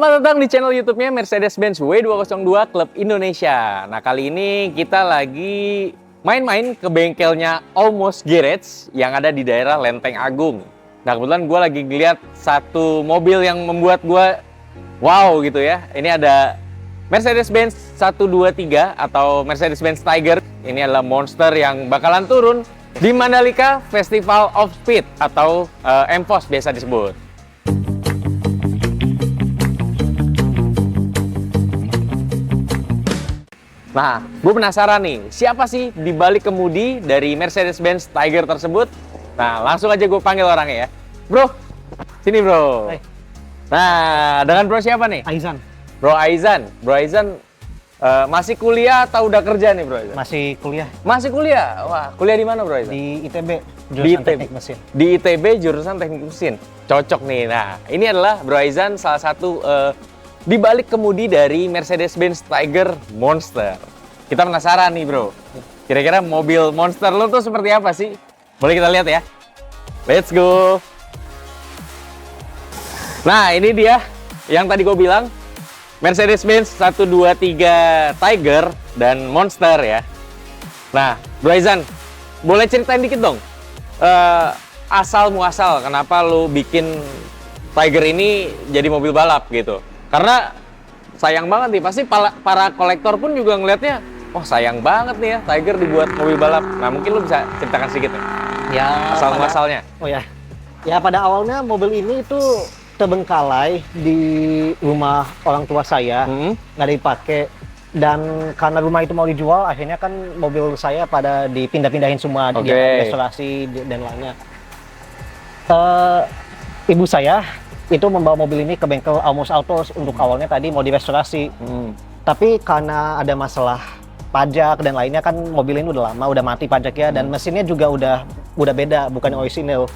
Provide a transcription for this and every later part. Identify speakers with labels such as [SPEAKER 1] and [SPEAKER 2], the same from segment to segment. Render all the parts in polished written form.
[SPEAKER 1] Selamat datang di channel YouTube-nya Mercedes-Benz W202 Club Indonesia. Nah, kali ini kita lagi main-main ke bengkelnya Almost Garage yang ada di daerah Lenteng Agung. Nah, kebetulan gue lagi ngeliat satu mobil yang membuat gue wow gitu ya. Ini ada Mercedes-Benz 123 atau Mercedes-Benz Tiger. Ini adalah monster yang bakalan turun di Mandalika Festival of Speed atau MFOS biasa disebut. Nah, gue penasaran nih, siapa sih di balik kemudi dari Mercedes-Benz Tiger tersebut? Nah, langsung aja gue panggil orangnya ya. Bro, sini bro.
[SPEAKER 2] Hai.
[SPEAKER 1] Nah, dengan bro siapa nih?
[SPEAKER 2] Aizan.
[SPEAKER 1] Bro Aizan. Bro Aizan masih kuliah atau udah kerja nih bro Aizan?
[SPEAKER 2] Masih kuliah
[SPEAKER 1] Masih kuliah? Wah, kuliah di mana bro Aizan?
[SPEAKER 2] di ITB,
[SPEAKER 1] Di
[SPEAKER 2] jurusan
[SPEAKER 1] ITB.
[SPEAKER 2] teknik mesin.
[SPEAKER 1] Di ITB jurusan teknik mesin. Cocok nih. Nah, ini adalah Bro Aizan, salah satu di balik kemudi dari Mercedes-Benz Tiger Monster. Kita penasaran nih bro, kira-kira mobil Monster lo tuh seperti apa sih? Boleh kita lihat ya? Let's go! Nah, ini dia yang tadi gue bilang, Mercedes-Benz 123 Tiger dan Monster ya. Nah, Bro Aizan, boleh ceritain dikit dong, asal muasal kenapa lo bikin Tiger ini jadi mobil balap gitu? Karena sayang banget nih, pasti para kolektor pun juga ngelihatnya, oh sayang banget nih ya Tiger dibuat mobil balap. Nah, mungkin lo bisa ceritakan sedikit nih,
[SPEAKER 2] Ya,
[SPEAKER 1] asal muasalnya.
[SPEAKER 2] Oh ya. Ya, pada awalnya mobil ini itu terbengkalai di rumah orang tua saya, nggak dipakai. Dan karena rumah itu mau dijual, akhirnya kan mobil saya pada dipindah-pindahin semua,
[SPEAKER 1] Oke.
[SPEAKER 2] dia restorasi dan lainnya. Ibu saya itu membawa mobil ini ke bengkel Almost Autos untuk awalnya tadi mau direstorasi. Tapi karena ada masalah pajak dan lainnya, kan mobil ini udah lama, udah mati pajaknya, dan mesinnya juga udah beda, bukan orisinil.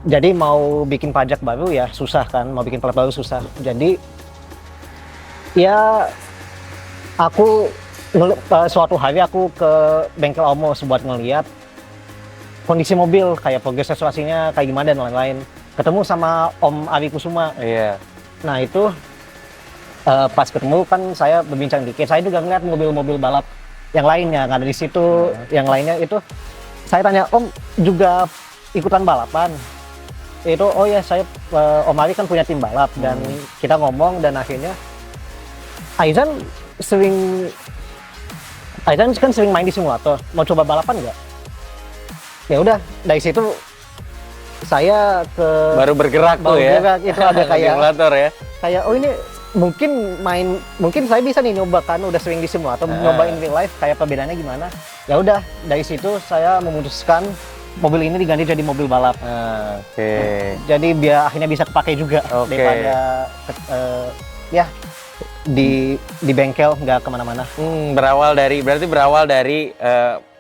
[SPEAKER 2] Jadi mau bikin pajak baru ya susah kan, mau bikin plat baru susah. Jadi ya aku suatu hari aku ke bengkel Almost buat ngeliat kondisi mobil, kayak progres restorasinya kayak gimana dan lain-lain. Ketemu sama Om Ari Kusuma.
[SPEAKER 1] Iya.
[SPEAKER 2] Nah itu pas ketemu kan saya berbincang dikit. Saya juga ngeliat mobil-mobil balap yang lainnya nggak ada di situ. Yang lainnya itu saya tanya, Om juga ikutan balapan? Itu oh ya, saya Om Ari kan punya tim balap dan kita ngomong, dan akhirnya Aizan kan sering main di simulator. Mau coba balapan nggak? Ya udah, dari situ saya
[SPEAKER 1] Baru bergerak tuh ya.
[SPEAKER 2] bergerak, itu ada kayak
[SPEAKER 1] simulator ya.
[SPEAKER 2] kayak oh ini mungkin saya bisa nih nyoba, kan udah sering di simulator, nyobain real life kayak perbedaannya gimana. Ya udah, dari situ saya memutuskan mobil ini diganti jadi mobil balap.
[SPEAKER 1] Oke.
[SPEAKER 2] Jadi biar akhirnya bisa kepake juga,
[SPEAKER 1] Oke.
[SPEAKER 2] daripada ya di bengkel nggak kemana-mana.
[SPEAKER 1] Berarti berawal dari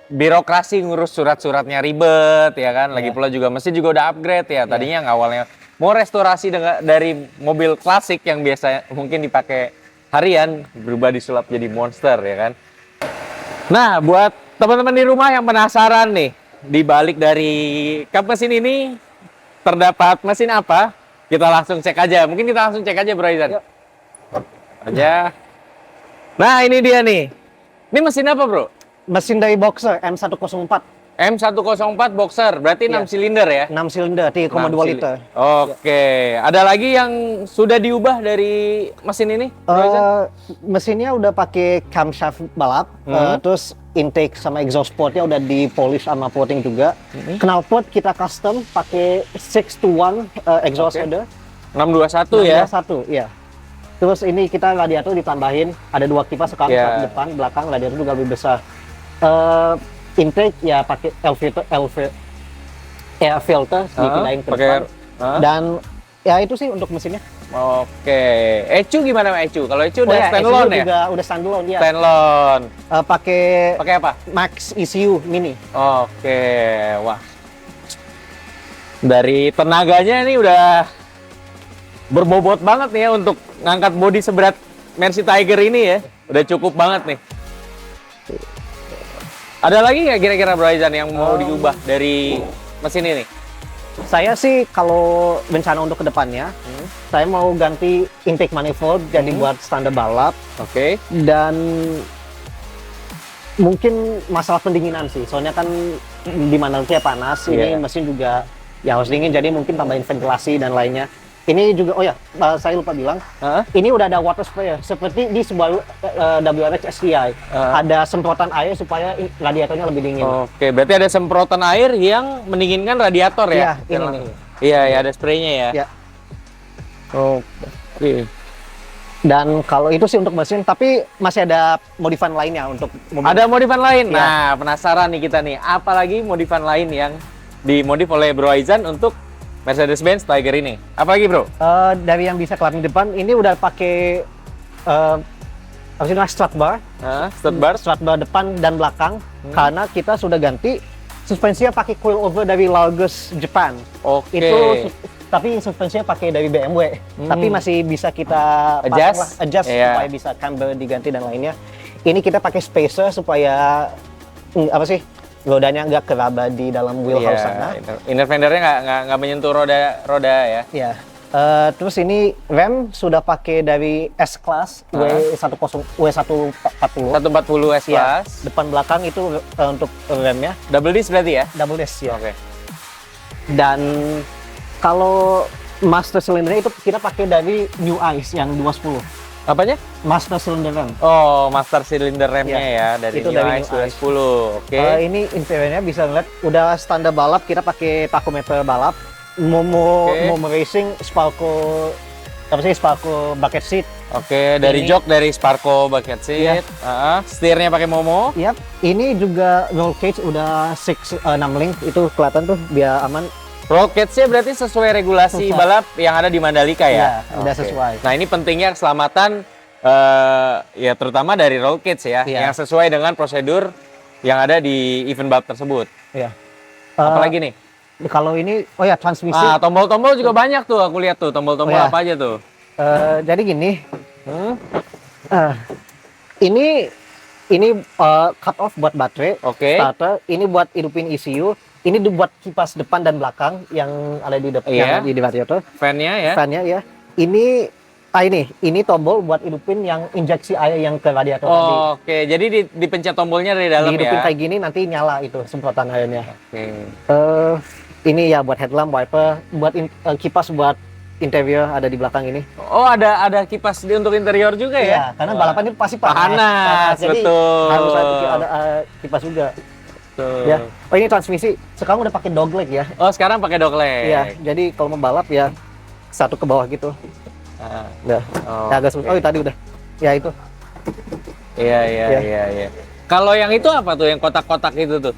[SPEAKER 1] birokrasi ngurus surat-suratnya ribet ya kan. Lagi pula juga mesin juga udah upgrade ya. Tadinya yang awalnya mau restorasi dari mobil klasik yang biasa mungkin dipakai harian, berubah disulap jadi Monster ya kan. Nah, buat teman-teman di rumah yang penasaran nih, di balik dari kap mesin ini terdapat mesin apa? Kita langsung cek aja. Mungkin kita langsung cek aja Bro Aizan.
[SPEAKER 2] Yuk.
[SPEAKER 1] Aja. Nah, ini dia nih. Ini mesin apa, Bro?
[SPEAKER 2] Mesin dari Boxer M104,
[SPEAKER 1] M104 Boxer, berarti 6
[SPEAKER 2] Iya.
[SPEAKER 1] silinder ya?
[SPEAKER 2] 6 silinder, 3,2 liter.
[SPEAKER 1] Oke. Ada lagi yang sudah diubah dari mesin ini? Bro Aizan?
[SPEAKER 2] Mesinnya udah pakai camshaft balap, terus intake sama exhaust portnya udah di polish sama coating juga. Knalpot kita custom pakai 6-to-1 exhaust
[SPEAKER 1] Oke.
[SPEAKER 2] header.
[SPEAKER 1] 621 ya?
[SPEAKER 2] 621, iya. Terus ini kita radiator ditambahin, ada 2 kipas sekarang,
[SPEAKER 1] Iya.
[SPEAKER 2] satu depan, belakang, radiator juga lebih besar. Intake ya pakai air filter dipindahin ke
[SPEAKER 1] pakai
[SPEAKER 2] depan.
[SPEAKER 1] Hah?
[SPEAKER 2] Dan ya itu sih untuk mesinnya.
[SPEAKER 1] Oke. ECU gimana ECU? Kalau ECU udah
[SPEAKER 2] ya,
[SPEAKER 1] standalone
[SPEAKER 2] ECU
[SPEAKER 1] ya?
[SPEAKER 2] juga udah standalone ya.
[SPEAKER 1] Standalone.
[SPEAKER 2] Pakai
[SPEAKER 1] Pakai apa?
[SPEAKER 2] Max ECU Mini.
[SPEAKER 1] Oke. Wah. Dari tenaganya ini udah berbobot banget nih ya untuk ngangkat bodi seberat Mercy Tiger ini ya. Udah cukup banget nih. Ada lagi nggak kira-kira Bro Aizan yang mau diubah dari mesin ini?
[SPEAKER 2] Saya sih kalau rencana untuk kedepannya, saya mau ganti intake manifold jadi buat standar balap
[SPEAKER 1] Oke.
[SPEAKER 2] dan mungkin masalah pendinginan sih. Soalnya kan di Mandalika panas, ini
[SPEAKER 1] Iya.
[SPEAKER 2] mesin juga ya harus dingin, jadi mungkin tambahin ventilasi dan lainnya. Ini juga, oh ya, saya lupa bilang,
[SPEAKER 1] Hah?
[SPEAKER 2] ini udah ada water sprayer seperti di Subaru WRX STI. Ada semprotan air supaya radiatornya lebih dingin.
[SPEAKER 1] Oke, berarti ada semprotan air yang mendinginkan radiator ya?
[SPEAKER 2] Iya, ini nih.
[SPEAKER 1] Iya, ya ada spraynya ya.
[SPEAKER 2] Ya.
[SPEAKER 1] Oke.
[SPEAKER 2] Dan kalau itu sih untuk mesin, tapi masih ada modifan lainnya untuk mobil.
[SPEAKER 1] Ada modifan lain.
[SPEAKER 2] Iya.
[SPEAKER 1] Nah, penasaran nih kita nih, apalagi modifan lain yang dimodif oleh Bro Aizan untuk Mercedes-Benz Tiger ini. Apalagi, Bro?
[SPEAKER 2] Dari yang bisa kelaping depan, ini udah pakai apa sih namanya, strut bar.
[SPEAKER 1] Strut bar.
[SPEAKER 2] Strut bar depan dan belakang, karena kita sudah ganti suspensinya pakai coilover dari Lagos, Jepang.
[SPEAKER 1] Oke.
[SPEAKER 2] Itu tapi suspensinya pakai dari BMW, tapi masih bisa kita
[SPEAKER 1] Adjust? Iya.
[SPEAKER 2] supaya bisa camber diganti dan lainnya. Ini kita pakai spacer supaya apa sih, rodanya nggak keraba di dalam wheelhouse sana.
[SPEAKER 1] Inner fendernya nggak menyentuh roda ya.
[SPEAKER 2] Ya. Terus ini rem sudah pakai dari S-Class W140.
[SPEAKER 1] 140 S
[SPEAKER 2] Ya,
[SPEAKER 1] Class.
[SPEAKER 2] depan belakang itu untuk remnya
[SPEAKER 1] Double disc berarti ya?
[SPEAKER 2] double disc ya.
[SPEAKER 1] Oke.
[SPEAKER 2] Dan kalau master cylindernya itu kita pakai dari New Ice yang 210.
[SPEAKER 1] Apanya?
[SPEAKER 2] Master cylinder rem.
[SPEAKER 1] Oh, master cylinder remnya
[SPEAKER 2] Iya,
[SPEAKER 1] ya dari
[SPEAKER 2] itu
[SPEAKER 1] New
[SPEAKER 2] dari
[SPEAKER 1] Ice
[SPEAKER 2] New Ice.
[SPEAKER 1] 210. Oke.
[SPEAKER 2] Ini interiornya bisa ngeliat udah standar balap, kita pakai tachometer balap.
[SPEAKER 1] Oke.
[SPEAKER 2] Mau racing Sparco bucket seat.
[SPEAKER 1] Oke, dari
[SPEAKER 2] Ini-
[SPEAKER 1] jok dari Sparco bucket
[SPEAKER 2] Iya.
[SPEAKER 1] seat. Setirnya pakai Momo.
[SPEAKER 2] Yap, ini juga roll cage udah 6 link, itu kelihatan tuh biar aman.
[SPEAKER 1] Roll cage-nya berarti sesuai regulasi
[SPEAKER 2] Sesuai.
[SPEAKER 1] balap yang ada di Mandalika ya?
[SPEAKER 2] Iya, udah
[SPEAKER 1] Oke.
[SPEAKER 2] sesuai.
[SPEAKER 1] Nah, ini pentingnya keselamatan ya terutama dari roll cage ya,
[SPEAKER 2] Iya.
[SPEAKER 1] yang sesuai dengan prosedur yang ada di event balap tersebut.
[SPEAKER 2] Ya.
[SPEAKER 1] Apalagi nih?
[SPEAKER 2] Kalau ini, oh ya transmisi.
[SPEAKER 1] Tombol-tombol juga banyak tuh, aku lihat tuh tombol-tombol
[SPEAKER 2] Oh, ya.
[SPEAKER 1] apa aja tuh.
[SPEAKER 2] Jadi gini,
[SPEAKER 1] Hmm?
[SPEAKER 2] ini cut off buat baterai,
[SPEAKER 1] Oke.
[SPEAKER 2] starter, ini buat hidupin ECU, ini buat kipas depan dan belakang yang ada di depan,
[SPEAKER 1] Iya.
[SPEAKER 2] yang di radiator,
[SPEAKER 1] Fan-nya ya.
[SPEAKER 2] fan-nya ya. Ini tombol buat hidupin yang injeksi air yang ke radiator tadi.
[SPEAKER 1] Oke, jadi dipencet tombolnya dari dalam
[SPEAKER 2] Dihidupin
[SPEAKER 1] ya.
[SPEAKER 2] kayak gini nanti nyala itu semprotan airnya.
[SPEAKER 1] Oke.
[SPEAKER 2] Ini ya buat headlamp, wiper, buat kipas buat interior ada di belakang ini.
[SPEAKER 1] Oh, ada kipas untuk interior juga ya?
[SPEAKER 2] Iya, karena balapan itu pasti panas.
[SPEAKER 1] Panas,
[SPEAKER 2] Jadi
[SPEAKER 1] betul.
[SPEAKER 2] harus ada kipas juga.
[SPEAKER 1] Betul.
[SPEAKER 2] Ya. Oh, ini transmisi. Sekarang udah pakai dogleg ya.
[SPEAKER 1] Oh, sekarang pakai dogleg.
[SPEAKER 2] Iya, jadi kalau mau balap ya satu ke bawah gitu.
[SPEAKER 1] Ah,
[SPEAKER 2] Udah.
[SPEAKER 1] oh,
[SPEAKER 2] Ya, agak sulit.
[SPEAKER 1] oke.
[SPEAKER 2] Oh, tadi udah. Ya itu.
[SPEAKER 1] Iya.
[SPEAKER 2] Iya.
[SPEAKER 1] Kalau yang itu apa tuh? Yang kotak-kotak itu tuh?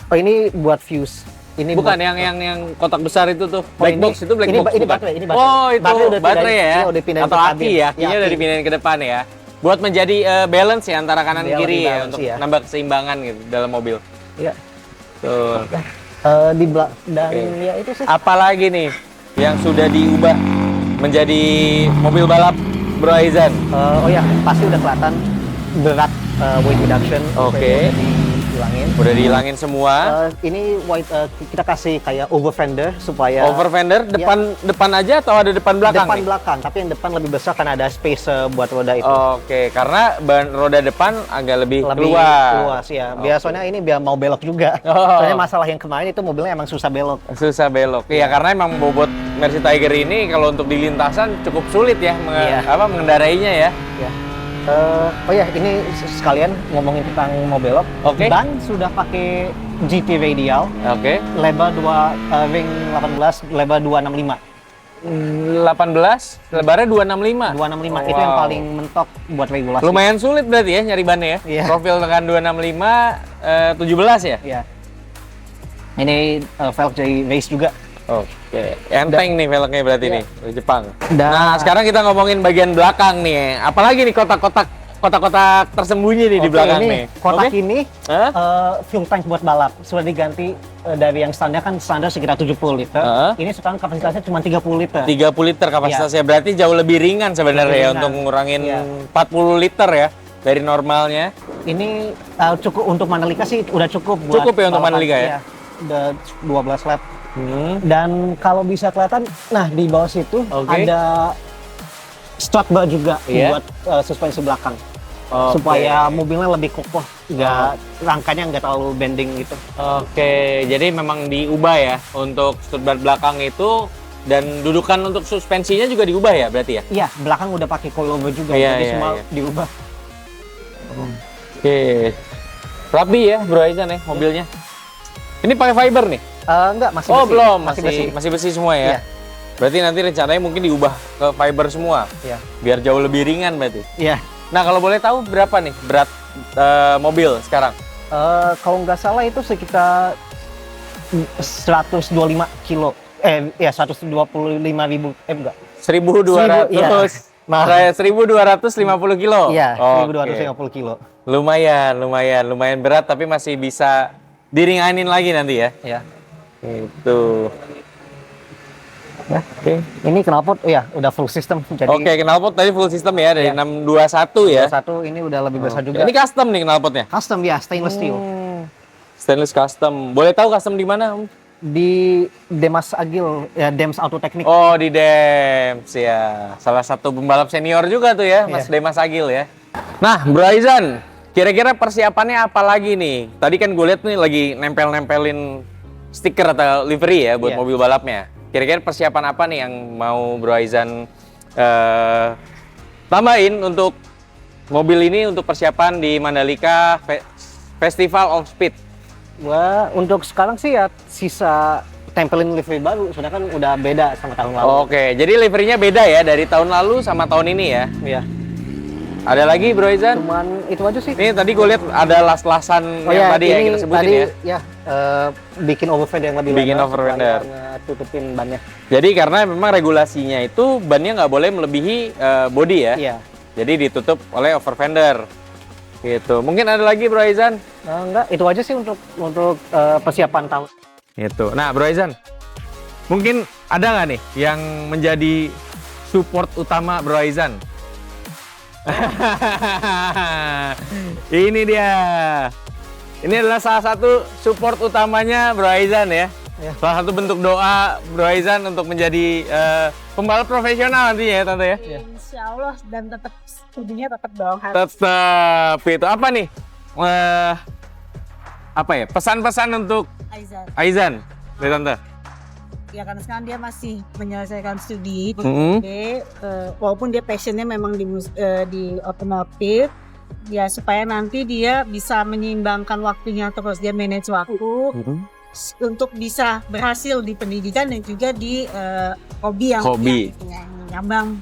[SPEAKER 2] Oh, ini buat fuse. Ini
[SPEAKER 1] Bukan
[SPEAKER 2] buat-
[SPEAKER 1] yang kotak besar itu tuh.
[SPEAKER 2] Oh,
[SPEAKER 1] Black
[SPEAKER 2] ini-
[SPEAKER 1] box itu black
[SPEAKER 2] ini
[SPEAKER 1] box
[SPEAKER 2] ba- ini
[SPEAKER 1] bukan?
[SPEAKER 2] baterai, ini baterai.
[SPEAKER 1] Oh, itu
[SPEAKER 2] Baterai udah
[SPEAKER 1] baterai
[SPEAKER 2] pindahin-
[SPEAKER 1] ya?
[SPEAKER 2] iya, udah pindahin
[SPEAKER 1] Atau
[SPEAKER 2] ke
[SPEAKER 1] aki
[SPEAKER 2] kabin.
[SPEAKER 1] ya?
[SPEAKER 2] Iya,
[SPEAKER 1] Akinya udah
[SPEAKER 2] aki.
[SPEAKER 1] dipindahin ke depan ya. Buat menjadi balance ya antara kanan
[SPEAKER 2] Biar
[SPEAKER 1] kiri
[SPEAKER 2] lebih
[SPEAKER 1] ya
[SPEAKER 2] balance,
[SPEAKER 1] untuk
[SPEAKER 2] iya.
[SPEAKER 1] nambah keseimbangan gitu dalam mobil.
[SPEAKER 2] Iya.
[SPEAKER 1] Tuh.
[SPEAKER 2] Di belakang dan
[SPEAKER 1] Oke.
[SPEAKER 2] ya itu sih.
[SPEAKER 1] Apalagi nih yang sudah diubah menjadi mobil balap Bro Aizan?
[SPEAKER 2] Oh ya, pasti udah kelihatan berat weight reduction.
[SPEAKER 1] Oke.
[SPEAKER 2] Udah dihilangin.
[SPEAKER 1] Udah dihilangin semua.
[SPEAKER 2] Ini kita kasih kayak over fender supaya
[SPEAKER 1] Over fender depan aja atau ada depan belakang
[SPEAKER 2] depan
[SPEAKER 1] nih?
[SPEAKER 2] belakang, tapi yang depan lebih besar karena ada spacer buat roda itu.
[SPEAKER 1] Oke, karena ban roda depan agak lebih
[SPEAKER 2] Lebih
[SPEAKER 1] keluar.
[SPEAKER 2] luas ya. Biasanya ini biar mau belok juga.
[SPEAKER 1] Oh.
[SPEAKER 2] Soalnya masalah yang kemarin itu mobilnya emang susah belok.
[SPEAKER 1] Susah belok. Iya, karena emang bobot Mercy Tiger ini kalau untuk di lintasan cukup sulit ya
[SPEAKER 2] Iya.
[SPEAKER 1] mengendarainya ya.
[SPEAKER 2] Ya. Oh ya, ini sekalian ngomongin tentang mau belok.
[SPEAKER 1] Oke.
[SPEAKER 2] Ban sudah pakai GT radial,
[SPEAKER 1] Oke.
[SPEAKER 2] lebar 2 ring 18, lebar 265.
[SPEAKER 1] 18, lebarnya 265.
[SPEAKER 2] 265 itu
[SPEAKER 1] Wow.
[SPEAKER 2] yang paling mentok buat regulasi.
[SPEAKER 1] Lumayan sulit berarti ya nyari bannya ya.
[SPEAKER 2] Iya.
[SPEAKER 1] Profil dengan 265 17 ya?
[SPEAKER 2] Iya. Ini velg dari race juga.
[SPEAKER 1] Oke. Enteng nih velgnya berarti
[SPEAKER 2] Iya.
[SPEAKER 1] nih dari Jepang.
[SPEAKER 2] Dan-
[SPEAKER 1] Nah, sekarang kita ngomongin bagian belakang nih. Apalagi nih kotak-kotak tersembunyi nih di
[SPEAKER 2] Oke,
[SPEAKER 1] belakang
[SPEAKER 2] ini
[SPEAKER 1] nih.
[SPEAKER 2] kotak
[SPEAKER 1] Oke?
[SPEAKER 2] ini
[SPEAKER 1] Hah?
[SPEAKER 2] fuel tank buat balap. Sudah diganti dari yang standar kan standar sekitar 70 liter. Ini sekarang kapasitasnya cuma 30 liter.
[SPEAKER 1] 30 liter kapasitasnya, berarti jauh lebih ringan sebenarnya
[SPEAKER 2] Lebih
[SPEAKER 1] ya
[SPEAKER 2] ringan.
[SPEAKER 1] untuk ngurangin
[SPEAKER 2] Iya.
[SPEAKER 1] 40 liter ya dari normalnya.
[SPEAKER 2] Ini cukup untuk Mandalika sih udah cukup buat
[SPEAKER 1] Cukup ya untuk
[SPEAKER 2] balapan.
[SPEAKER 1] Mandalika ya?
[SPEAKER 2] Iya, udah 12 lap. Dan kalau bisa kelihatan, nah di bawah situ
[SPEAKER 1] Oke.
[SPEAKER 2] ada strut bar juga
[SPEAKER 1] Iya.
[SPEAKER 2] buat suspensi belakang.
[SPEAKER 1] Oke.
[SPEAKER 2] Supaya mobilnya lebih kokoh, rangkanya nggak terlalu bending gitu.
[SPEAKER 1] Oke, jadi memang diubah ya untuk strut bar belakang itu, dan dudukan untuk suspensinya juga diubah ya berarti ya?
[SPEAKER 2] Iya, belakang udah pakai coilover juga,
[SPEAKER 1] Iya,
[SPEAKER 2] jadi
[SPEAKER 1] iya,
[SPEAKER 2] semua
[SPEAKER 1] iya.
[SPEAKER 2] diubah.
[SPEAKER 1] Oke. Rapi ya Bro Aizan ya mobilnya. Ini pakai fiber nih?
[SPEAKER 2] Enggak, masih
[SPEAKER 1] Oh
[SPEAKER 2] besi.
[SPEAKER 1] belum,
[SPEAKER 2] besi.
[SPEAKER 1] masih besi semua ya?
[SPEAKER 2] Iya.
[SPEAKER 1] Berarti nanti rencananya mungkin diubah ke fiber semua,
[SPEAKER 2] Iya.
[SPEAKER 1] biar jauh lebih ringan berarti.
[SPEAKER 2] Iya.
[SPEAKER 1] Nah kalau boleh tahu berapa nih berat mobil sekarang?
[SPEAKER 2] Kalau nggak salah itu sekitar 125 kilo. Ya 125.000, enggak.
[SPEAKER 1] 1.200,
[SPEAKER 2] Iya. Maaf.
[SPEAKER 1] Kayak 1.250 kilo?
[SPEAKER 2] Iya,
[SPEAKER 1] Oke.
[SPEAKER 2] 1.250 kilo.
[SPEAKER 1] Lumayan berat tapi masih bisa diringanin lagi nanti ya?
[SPEAKER 2] Ya.
[SPEAKER 1] Itu.
[SPEAKER 2] Ya.
[SPEAKER 1] Oke.
[SPEAKER 2] Ini knalpot, ya udah full system. Jadi
[SPEAKER 1] Oke, knalpot tadi full system ya dari
[SPEAKER 2] Iya.
[SPEAKER 1] 621 ya?
[SPEAKER 2] satu ini udah lebih besar
[SPEAKER 1] Oke.
[SPEAKER 2] juga.
[SPEAKER 1] Ini custom nih knalpotnya?
[SPEAKER 2] Custom ya, stainless steel.
[SPEAKER 1] Stainless custom. Boleh tahu custom di mana, Om?
[SPEAKER 2] Di Demas Agil, ya Dems Auto Teknik.
[SPEAKER 1] Oh, di Dems ya. Salah satu pembalap senior juga tuh ya, Mas
[SPEAKER 2] Iya.
[SPEAKER 1] Demas Agil ya. Nah, Bro Aizan, kira-kira persiapannya apa lagi nih? Tadi kan gue lihat nih lagi nempel-nempelin stiker atau livery ya buat
[SPEAKER 2] Iya.
[SPEAKER 1] mobil balapnya. Kira-kira persiapan apa nih yang mau Bro Aizan tambahin untuk mobil ini untuk persiapan di Mandalika Festival of Speed?
[SPEAKER 2] Wah, untuk sekarang sih ya sisa tempelin livery baru, sudah kan udah beda sama tahun lalu.
[SPEAKER 1] Oke, jadi liverynya beda ya dari tahun lalu sama tahun ini ya?
[SPEAKER 2] Iya.
[SPEAKER 1] Ada lagi Bro Aizan?
[SPEAKER 2] Cuman itu aja sih.
[SPEAKER 1] Ini tadi gue lihat ada las-lasan yang tadi ya
[SPEAKER 2] ini
[SPEAKER 1] kita sebutin
[SPEAKER 2] tadi,
[SPEAKER 1] ya.
[SPEAKER 2] Bikin overfender yang lebih
[SPEAKER 1] Bikin
[SPEAKER 2] lebar
[SPEAKER 1] overfender.
[SPEAKER 2] supaya tutupin bannya.
[SPEAKER 1] Jadi karena memang regulasinya itu bannya nggak boleh melebihi body ya.
[SPEAKER 2] Iya.
[SPEAKER 1] Jadi ditutup oleh overfender. Gitu. Mungkin ada lagi Bro Aizan?
[SPEAKER 2] Enggak, itu aja sih untuk persiapan tahun.
[SPEAKER 1] Gitu. Nah Bro Aizan, mungkin ada nggak nih yang menjadi support utama Bro Aizan? Ini dia. Ini adalah salah satu support utamanya Bro Aizan ya.
[SPEAKER 2] Ya.
[SPEAKER 1] Salah satu bentuk doa Bro Aizan untuk menjadi pembalap profesional nantinya ya Tante ya.
[SPEAKER 3] Insya Allah, dan tetap studinya tetap dong harus.
[SPEAKER 1] Tetap itu apa nih? Apa ya? Pesan-pesan untuk
[SPEAKER 3] Aizan.
[SPEAKER 1] Aizan dari Tante.
[SPEAKER 3] Ya karena sekarang dia masih menyelesaikan studi.
[SPEAKER 1] Mhm.
[SPEAKER 3] Oke, walaupun dia passionnya memang di otomotif, ya supaya nanti dia bisa menyeimbangkan waktunya terus, dia manage waktu untuk bisa berhasil di pendidikan dan juga di hobi yang
[SPEAKER 1] Hobi.
[SPEAKER 3] yang nyambang,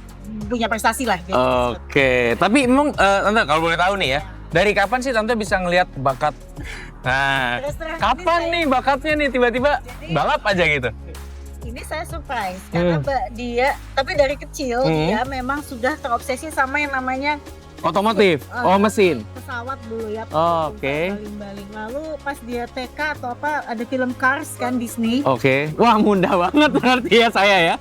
[SPEAKER 3] punya prestasi lah. gitu.
[SPEAKER 1] Oke, tapi emang Tante kalau boleh tahu nih ya, dari kapan sih Tante bisa ngelihat bakat? Nah,
[SPEAKER 3] Terus terang,
[SPEAKER 1] kapan
[SPEAKER 3] ini
[SPEAKER 1] nih bakatnya nih tiba-tiba balap aja gitu?
[SPEAKER 3] Ini saya surprise karena dia, tapi dari kecil dia memang sudah terobsesi sama yang namanya
[SPEAKER 1] Otomotif, mesin.
[SPEAKER 3] pesawat dulu ya.
[SPEAKER 1] Oke.
[SPEAKER 3] Baling-baling. Lalu pas dia TK atau apa ada film Cars kan Disney.
[SPEAKER 1] Oke, wah mudah banget berarti ya saya ya.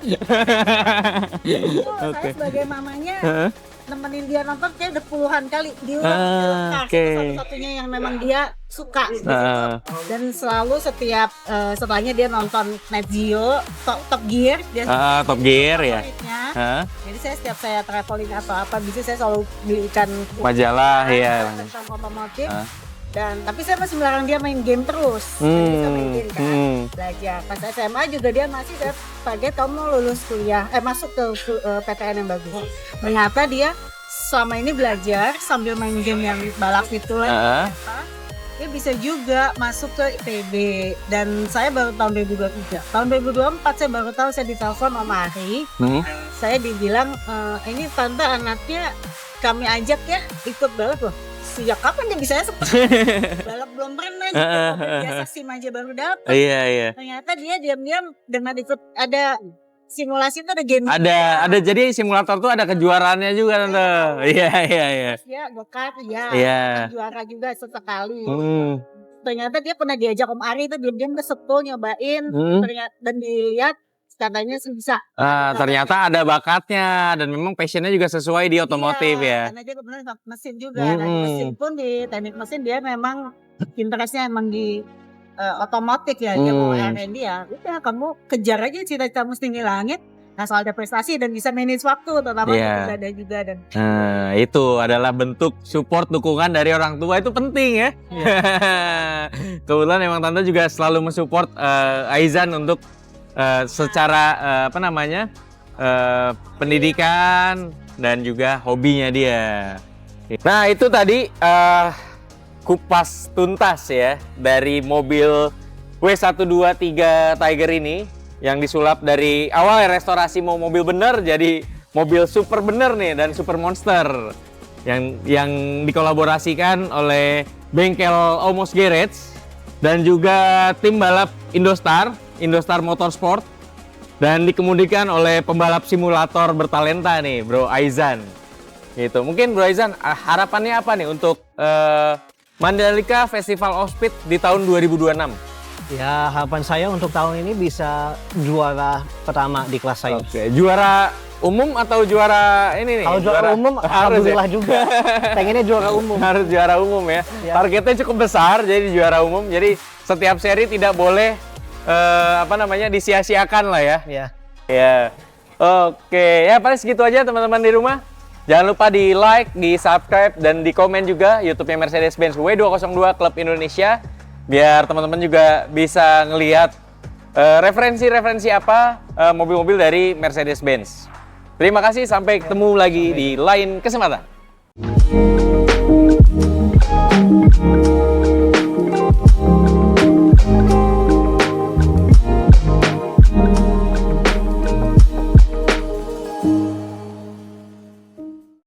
[SPEAKER 3] Itu
[SPEAKER 1] Oke.
[SPEAKER 3] saya sebagai mamanya
[SPEAKER 1] Heeh.
[SPEAKER 3] nemenin dia nonton kayak udah puluhan kali diulang
[SPEAKER 1] Ah,
[SPEAKER 3] film Cars.
[SPEAKER 1] oke.
[SPEAKER 3] Itu satu-satunya yang memang dia suka.
[SPEAKER 1] Nah,
[SPEAKER 3] Dan selalu setiap setelahnya dia nonton Net Geo, Top Gear dia
[SPEAKER 1] Top Gear ya.
[SPEAKER 3] favoritnya.
[SPEAKER 1] Hah?
[SPEAKER 3] Jadi setiap saya traveling atau apa bisa saya selalu belikan
[SPEAKER 1] Majalah ya.
[SPEAKER 3] tentang otomotif.
[SPEAKER 1] Ah.
[SPEAKER 3] Dan tapi saya masih melarang dia main game terus. Dia bisa main game kan. Belajar. Pas SMA juga dia masih target kamu lulus kuliah, masuk ke PTN yang bagus. Ternyata dia selama ini belajar sambil main game yang balap itu lah.
[SPEAKER 1] Heeh.
[SPEAKER 3] Dia bisa juga masuk ke ITB. Dan saya baru tahun 2023. Tahun 2024 saya baru tahu, saya ditelepon sama Ari. Saya dibilang ini tante anaknya kami ajak ya ikut balap loh. Sejak kapan dia bisa balap belum pernah gitu. Biasa SIM aja baru dapat.
[SPEAKER 1] Iya.
[SPEAKER 3] Ternyata dia diam-diam dengan ikut ada simulasi itu ada game.
[SPEAKER 1] Ada jadi simulator tuh ada kejuaraannya juga Tante. Iya.
[SPEAKER 3] Ya, go-kart ya.
[SPEAKER 1] Iya.
[SPEAKER 3] Juara juga sesekali.
[SPEAKER 1] Hmm.
[SPEAKER 3] Ternyata dia pernah diajak Om Ari itu diam-diam ke Seoul nyobain. Ternyata dan dilihat katanya sih bisa.
[SPEAKER 1] Ternyata ada bakatnya dan memang passionnya juga sesuai di otomotif ya.
[SPEAKER 3] Karena dia kebetulan mesin juga. Nah, di mesin pun di teknik mesin dia memang interestnya emang di otomotif ya, dia mau R&D ya, udah kamu kejar aja cita-citamu setinggi langit. Nah, soal ada prestasi dan bisa manage waktu, terutama
[SPEAKER 1] Iya.
[SPEAKER 3] ada juga dan
[SPEAKER 1] Nah, itu adalah bentuk support dukungan dari orang tua, itu penting ya. Kebetulan emang tante juga selalu mensupport Aizan untuk secara apa namanya pendidikan dan juga hobinya dia. Nah, itu tadi kupas tuntas ya dari mobil W123 Tiger ini yang disulap dari awal restorasi mau mobil bener jadi mobil super bener nih dan super monster yang dikolaborasikan oleh bengkel Almost Garage dan juga tim balap Indostar Motorsport dan dikemudikan oleh pembalap simulator bertalenta nih Bro Aizan. Gitu. Mungkin Bro Aizan harapannya apa nih untuk Mandalika Festival of Speed di tahun 2026?
[SPEAKER 2] Ya, harapan saya untuk tahun ini bisa juara pertama di kelas saya.
[SPEAKER 1] Oke, juara umum atau juara ini nih?
[SPEAKER 2] Kalau juara umum, alhamdulillah juga. Pengennya juara umum.
[SPEAKER 1] Harus juara umum ya.
[SPEAKER 2] Ya.
[SPEAKER 1] Targetnya cukup besar, jadi juara umum. Jadi setiap seri tidak boleh disia-siakan lah ya.
[SPEAKER 2] Ya.
[SPEAKER 1] Ya. Oke, ya paling segitu aja teman-teman di rumah. Jangan lupa di like, di subscribe, dan di komen juga YouTube-nya Mercedes-Benz W202 Klub Indonesia. Biar teman-teman juga bisa ngelihat referensi-referensi apa mobil-mobil dari Mercedes-Benz. Terima kasih, sampai ketemu lagi di lain kesempatan.